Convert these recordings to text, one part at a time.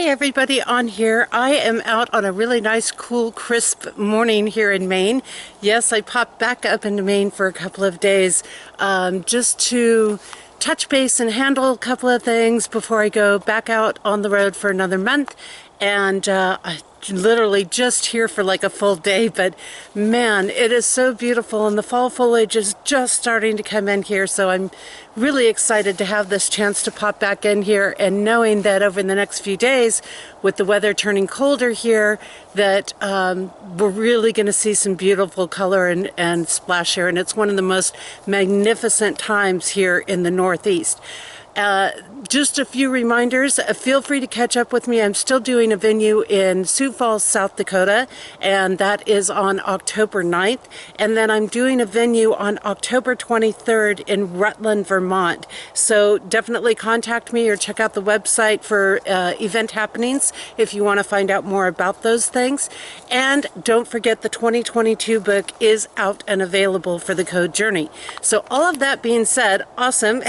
everybody on here. I am out on a really nice, cool, crisp morning here in Maine. Yes, I popped back up into Maine for a couple of days just to touch base and handle a couple of things before I go back out on the road for another month. And I literally just here for like a full day, but man, it is so beautiful, and the fall foliage is just starting to come in here, so I'm really excited to have this chance to pop back in here, and knowing that over the next few days with the weather turning colder here, that we're really going to see some beautiful color and splash here, and it's one of the most magnificent times here in the Northeast. Just a few reminders. Feel free to catch up with me. I'm still doing a venue in Sioux Falls, South Dakota, and that is on October 9th. And then I'm doing a venue on October 23rd in Rutland, Vermont. So definitely contact me or check out the website for event happenings if you want to find out more about those things. And don't forget, the 2022 book is out and available for the Code Journey. So all of that being said, awesome.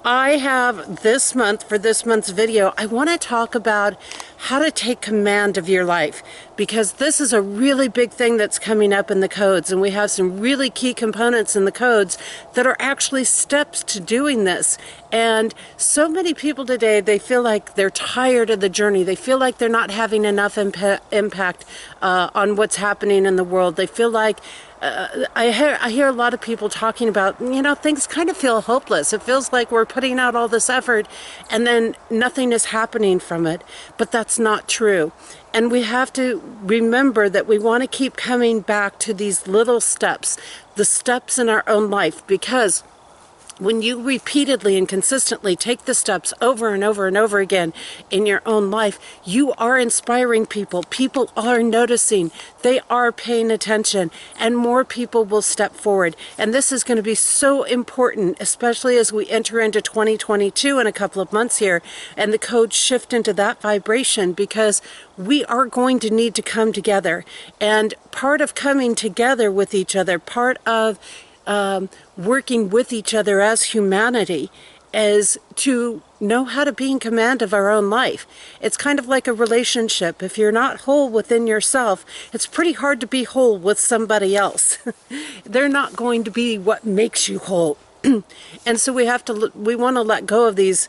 I have this month, for this month's video, I want to talk about how to take command of your life, because this is a really big thing that's coming up in the codes, and we have some really key components in the codes that are actually steps to doing this. And so many people today, they feel like they're tired of the journey. They feel like they're not having enough impact on what's happening in the world. They feel like I hear a lot of people talking about, things kind of feel hopeless. It feels like we're putting out all this effort and then nothing is happening from it. But that's not true. And we have to remember that we want to keep coming back to these little steps, the steps in our own life, because when you repeatedly and consistently take the steps over and over and over again in your own life, you are inspiring people. People are noticing. They are paying attention, and more people will step forward. And this is going to be so important, especially as we enter into 2022 in a couple of months here, and the codes shift into that vibration, because we are going to need to come together. And part of coming together with each other, part of working with each other as humanity, is to know how to be in command of our own life. It's kind of like a relationship. If you're not whole within yourself, it's pretty hard to be whole with somebody else. They're not going to be what makes you whole. And so we want to let go of these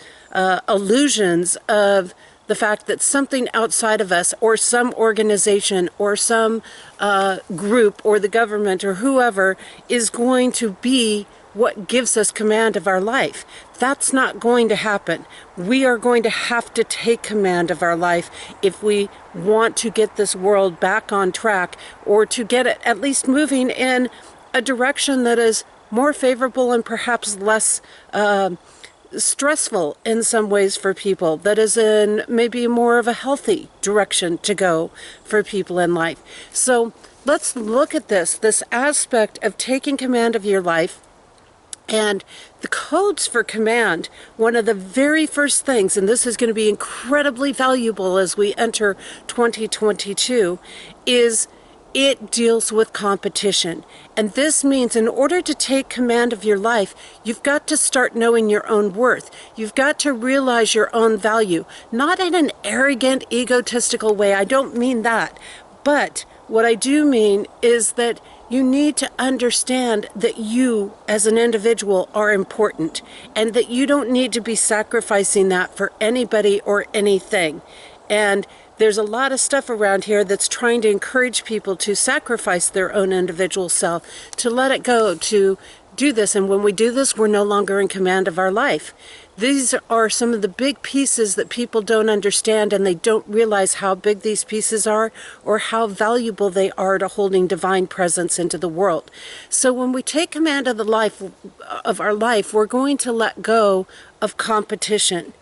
illusions of the fact that something outside of us, or some organization, or some group, or the government, or whoever, is going to be what gives us command of our life. That's not going to happen. We are going to have to take command of our life if we want to get this world back on track, or to get it at least moving in a direction that is more favorable and perhaps less stressful in some ways for people, that is in maybe more of a healthy direction to go for people in life. So let's look at this aspect of taking command of your life. And the codes for command, one of the very first things, and this is going to be incredibly valuable as we enter 2022, is it deals with competition. And this means in order to take command of your life, you've got to start knowing your own worth. You've got to realize your own value, not in an arrogant, egotistical way. I don't mean that. But what I do mean is that you need to understand that you as an individual are important, and that you don't need to be sacrificing that for anybody or anything. And there's a lot of stuff around here that's trying to encourage people to sacrifice their own individual self, to let it go, to do this. And when we do this, we're no longer in command of our life. These are some of the big pieces that people don't understand, and they don't realize how big these pieces are, or how valuable they are to holding divine presence into the world. So when we take command of our life, we're going to let go of competition.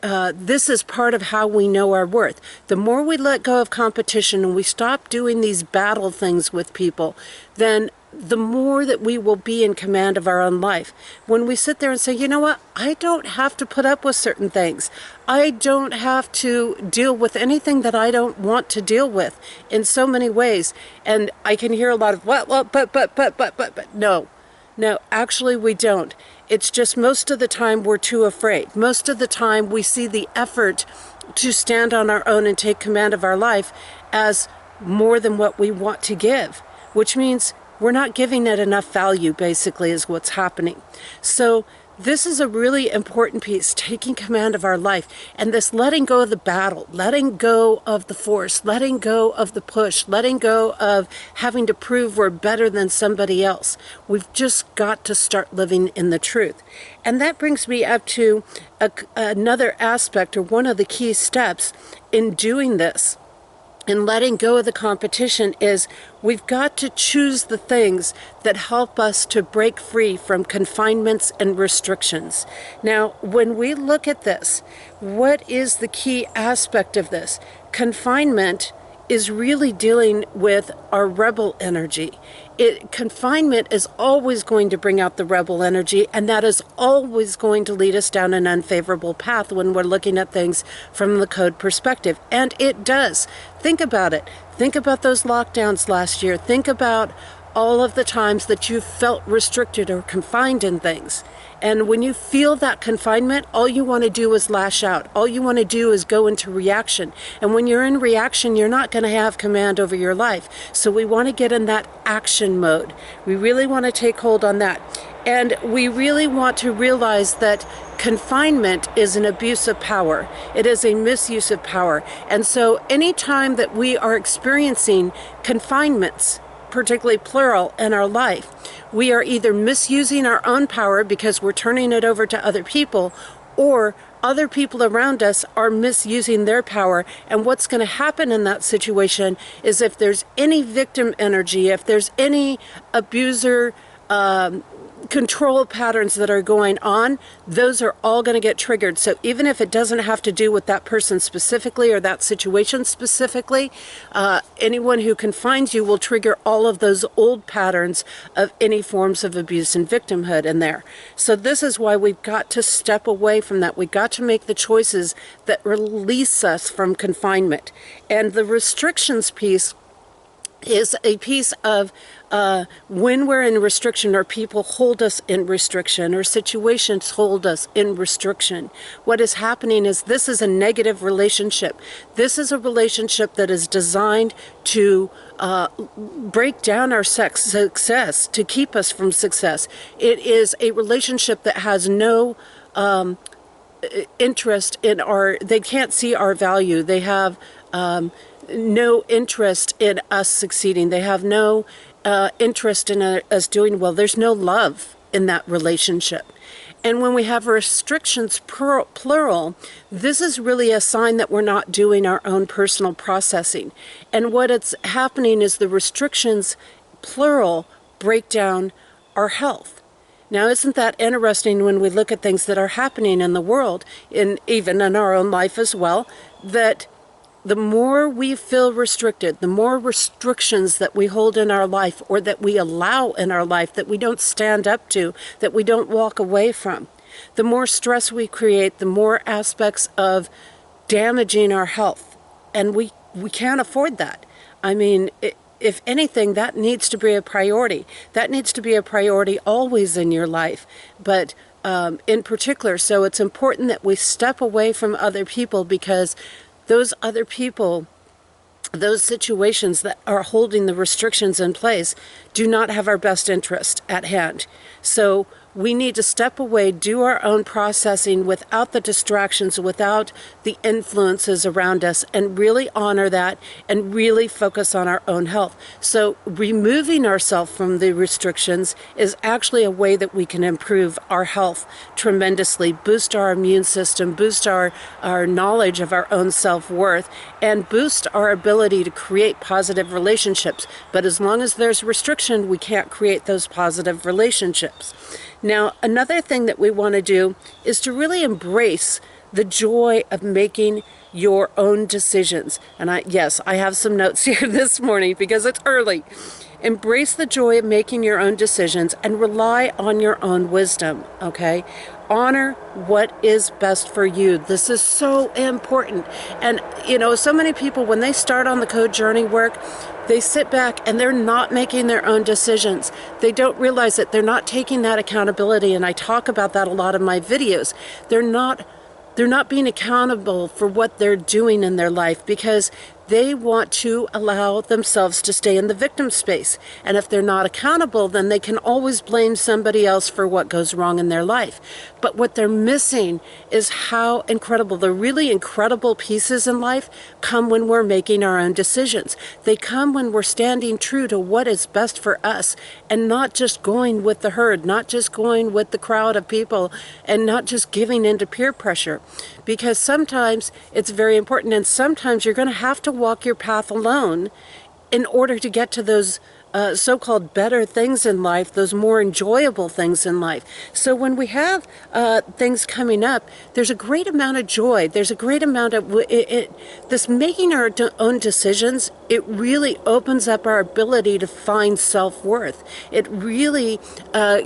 This is part of how we know our worth. The more we let go of competition and we stop doing these battle things with people, then the more that we will be in command of our own life. When we sit there and say, you know what, I don't have to put up with certain things. I don't have to deal with anything that I don't want to deal with in so many ways. And I can hear a lot of, but, no, actually we don't. It's just most of the time we're too afraid. Most of the time we see the effort to stand on our own and take command of our life as more than what we want to give, which means we're not giving it enough value, basically, is what's happening. So this is a really important piece, taking command of our life, and this letting go of the battle, letting go of the force, letting go of the push, letting go of having to prove we're better than somebody else. We've just got to start living in the truth. And that brings me up to another aspect, or one of the key steps in doing this. And letting go of the competition is we've got to choose the things that help us to break free from confinements and restrictions. Now, when we look at this, what is the key aspect of this? Confinement is really dealing with our rebel energy. Confinement is always going to bring out the rebel energy, and that is always going to lead us down an unfavorable path when we're looking at things from the code perspective. And it does. Think about it. Think about those lockdowns last year. Think about all of the times that you felt restricted or confined in things. And when you feel that confinement, all you want to do is lash out. All you want to do is go into reaction. And when you're in reaction, you're not going to have command over your life. So we want to get in that action mode. We really want to take hold on that. And we really want to realize that confinement is an abuse of power. It is a misuse of power. And so anytime that we are experiencing confinements, particularly plural, in our life, we are either misusing our own power because we're turning it over to other people, or other people around us are misusing their power. And what's going to happen in that situation is, if there's any victim energy, if there's any abuser control patterns that are going on, those are all going to get triggered. So even if it doesn't have to do with that person specifically or that situation specifically, anyone who confines you will trigger all of those old patterns of any forms of abuse and victimhood in there. So this is why we've got to step away from that. We've got to make the choices that release us from confinement. And the restrictions piece is a piece of when we're in restriction, or people hold us in restriction, or situations hold us in restriction. What is happening is, this is a negative relationship. This is a relationship that is designed to break down our success, to keep us from success. It is a relationship that has no interest in they can't see our value. They have no interest in us succeeding. They have no interest in us doing well. There's no love in that relationship. And when we have restrictions plural, this is really a sign that we're not doing our own personal processing. And what it's happening is, the restrictions plural break down our health. Now, isn't that interesting when we look at things that are happening in the world, even in our own life as well, that the more we feel restricted, the more restrictions that we hold in our life, or that we allow in our life, that we don't stand up to, that we don't walk away from, the more stress we create, the more aspects of damaging our health. And we can't afford that. I mean, if anything, that needs to be a priority. That needs to be a priority always in your life. But in particular, so it's important that we step away from other people, because those other people, those situations that are holding the restrictions in place, do not have our best interest at hand. So we need to step away, do our own processing without the distractions, without the influences around us, and really honor that, and really focus on our own health. So removing ourselves from the restrictions is actually a way that we can improve our health tremendously, boost our immune system, boost our knowledge of our own self-worth, and boost our ability to create positive relationships. But as long as there's restriction, we can't create those positive relationships. Now, another thing that we want to do is to really embrace the joy of making your own decisions. And I have some notes here this morning because it's early. Embrace the joy of making your own decisions and rely on your own wisdom, okay? Honor what is best for you. This is so important. And, so many people, when they start on the code journey work, they sit back and they're not making their own decisions. They don't realize that they're not taking that accountability. And I talk about that a lot in my videos. They're They're not being accountable for what they're doing in their life because they want to allow themselves to stay in the victim space. And if they're not accountable, then they can always blame somebody else for what goes wrong in their life. But what they're missing is how incredible, the really incredible pieces in life come when we're making our own decisions. They come when we're standing true to what is best for us and not just going with the herd, not just going with the crowd of people, and not just giving into peer pressure. Because sometimes it's very important, and sometimes you're going to have to walk your path alone in order to get to those so-called better things in life, those more enjoyable things in life. So when we have things coming up, there's a great amount of joy. There's a great amount of this making our own decisions. It really opens up our ability to find self-worth. It really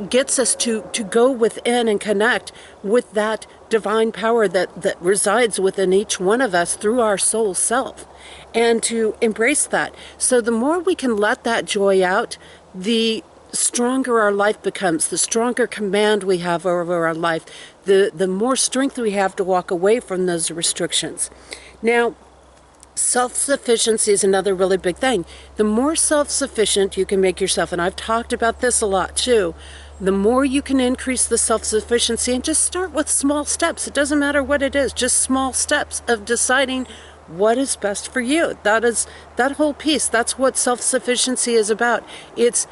gets us to go within and connect with that divine power that resides within each one of us through our soul self, and to embrace that. So the more we can let that joy out, the stronger our life becomes, the stronger command we have over our life, the more strength we have to walk away from those restrictions. Now, self-sufficiency is another really big thing. The more self-sufficient you can make yourself, and I've talked about this a lot too, the more you can increase the self-sufficiency, and just start with small steps. It doesn't matter what it is, just small steps of deciding what is best for you. That whole piece. That's what self-sufficiency is about. It's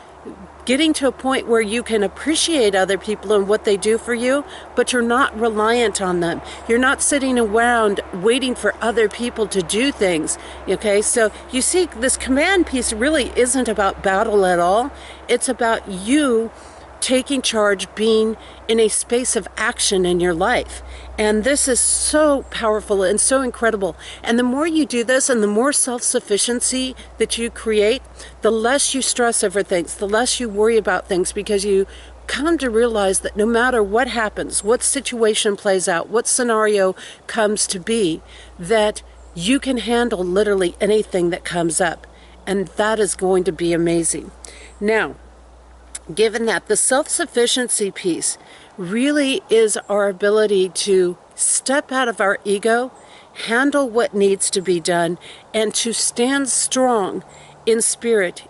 getting to a point where you can appreciate other people and what they do for you, but you're not reliant on them. You're not sitting around waiting for other people to do things. Okay, so you see, this command piece really isn't about battle at all. It's about you taking charge, being in a space of action in your life. And this is so powerful and so incredible. And the more you do this and the more self-sufficiency that you create, the less you stress over things, the less you worry about things, because you come to realize that no matter what happens, what situation plays out, what scenario comes to be, that you can handle literally anything that comes up. And that is going to be amazing. Now, given that, the self-sufficiency piece really is our ability to step out of our ego, handle what needs to be done, and to stand strong in spirit,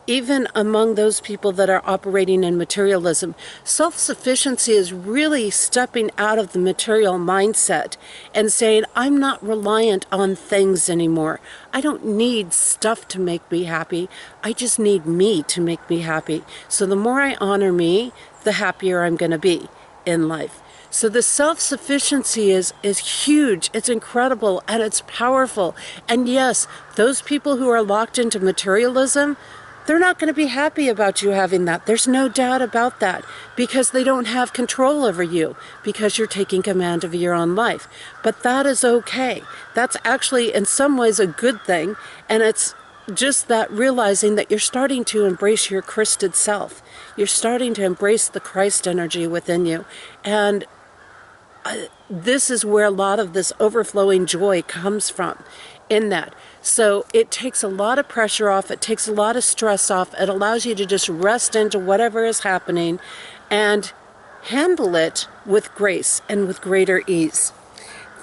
even among those people that are operating in materialism. Self-sufficiency is really stepping out of the material mindset and saying, I'm not reliant on things anymore. I don't need stuff to make me happy. I just need me to make me happy. So the more I honor me, the happier I'm going to be in life. So the self-sufficiency is huge, it's incredible, and it's powerful. And yes, those people who are locked into materialism, they're not going to be happy about you having that. There's no doubt about that, because they don't have control over you, because you're taking command of your own life. But that is okay. That's actually in some ways a good thing, and it's just that realizing that you're starting to embrace your Christed self. You're starting to embrace the Christ energy within you. And this is where a lot of this overflowing joy comes from, in that. So it takes a lot of pressure off, it takes a lot of stress off, it allows you to just rest into whatever is happening and handle it with grace and with greater ease.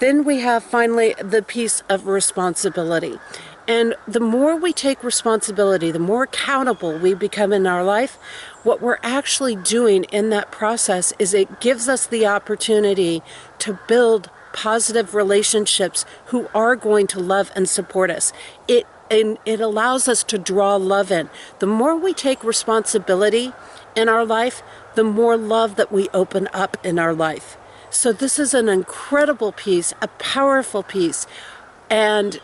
Then we have finally the piece of responsibility. And the more we take responsibility, the more accountable we become in our life, what we're actually doing in that process is it gives us the opportunity to build positive relationships who are going to love and support us. It allows us to draw love in. The more we take responsibility in our life, the more love that we open up in our life. So this is an incredible piece, a powerful piece, and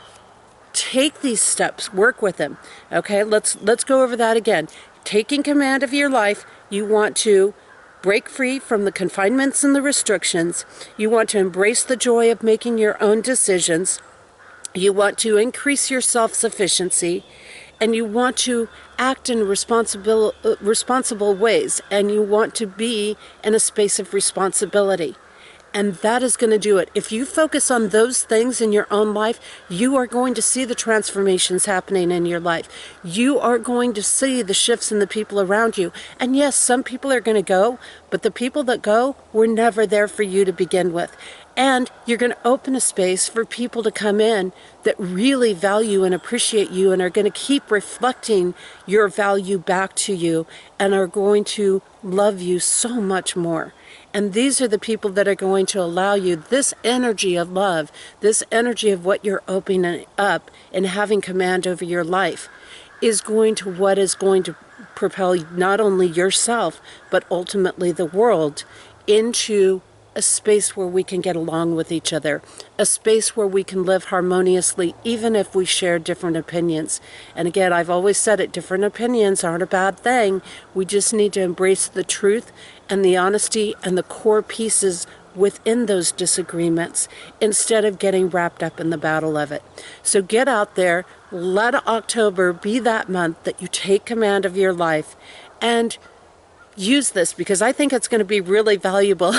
take these steps, work with them. Okay, let's go over that again. Taking command of your life, you want to break free from the confinements and the restrictions. You want to embrace the joy of making your own decisions. You want to increase your self-sufficiency, and you want to act in responsible ways, and you want to be in a space of responsibility. And that is going to do it. If you focus on those things in your own life, you are going to see the transformations happening in your life. You are going to see the shifts in the people around you. And yes, some people are going to go, but the people that go were never there for you to begin with. And you're going to open a space for people to come in that really value and appreciate you and are going to keep reflecting your value back to you and are going to love you so much more. And these are the people that are going to allow you this energy of love, this energy of what you're opening up and having command over your life is going to propel not only yourself, but ultimately the world into a space where we can get along with each other, a space where we can live harmoniously, even if we share different opinions. And again, I've always said it, different opinions aren't a bad thing. We just need to embrace the truth and the honesty and the core pieces within those disagreements instead of getting wrapped up in the battle of it. So get out there, let October be that month that you take command of your life and use this, because I think it's going to be really valuable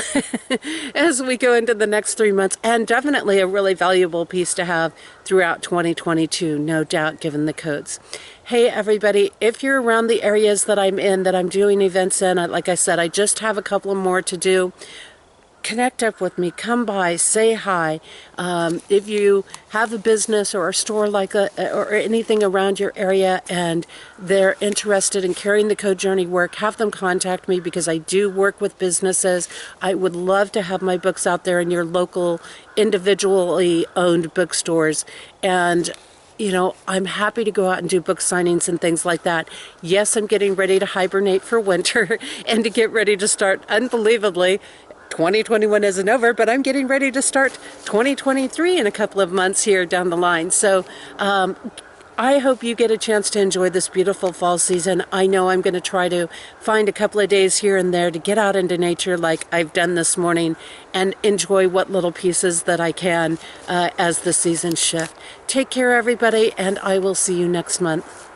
as we go into the next 3 months, and definitely a really valuable piece to have throughout 2022, no doubt, given the codes. Hey everybody, if you're around the areas that I'm in, that I'm doing events in, like I said, I just have a couple more to do. Connect up with me, come by, say hi. If you have a business or a store or anything around your area and they're interested in carrying the Code Journey work, have them contact me, because I do work with businesses. I would love to have my books out there in your local individually owned bookstores. And I'm happy to go out and do book signings and things like that. Yes, I'm getting ready to hibernate for winter and to get ready to start, unbelievably, 2021 isn't over, but I'm getting ready to start 2023 in a couple of months here down the line. So I hope you get a chance to enjoy this beautiful fall season. I know I'm going to try to find a couple of days here and there to get out into nature like I've done this morning and enjoy what little pieces that I can as the seasons shift. Take care, everybody, and I will see you next month.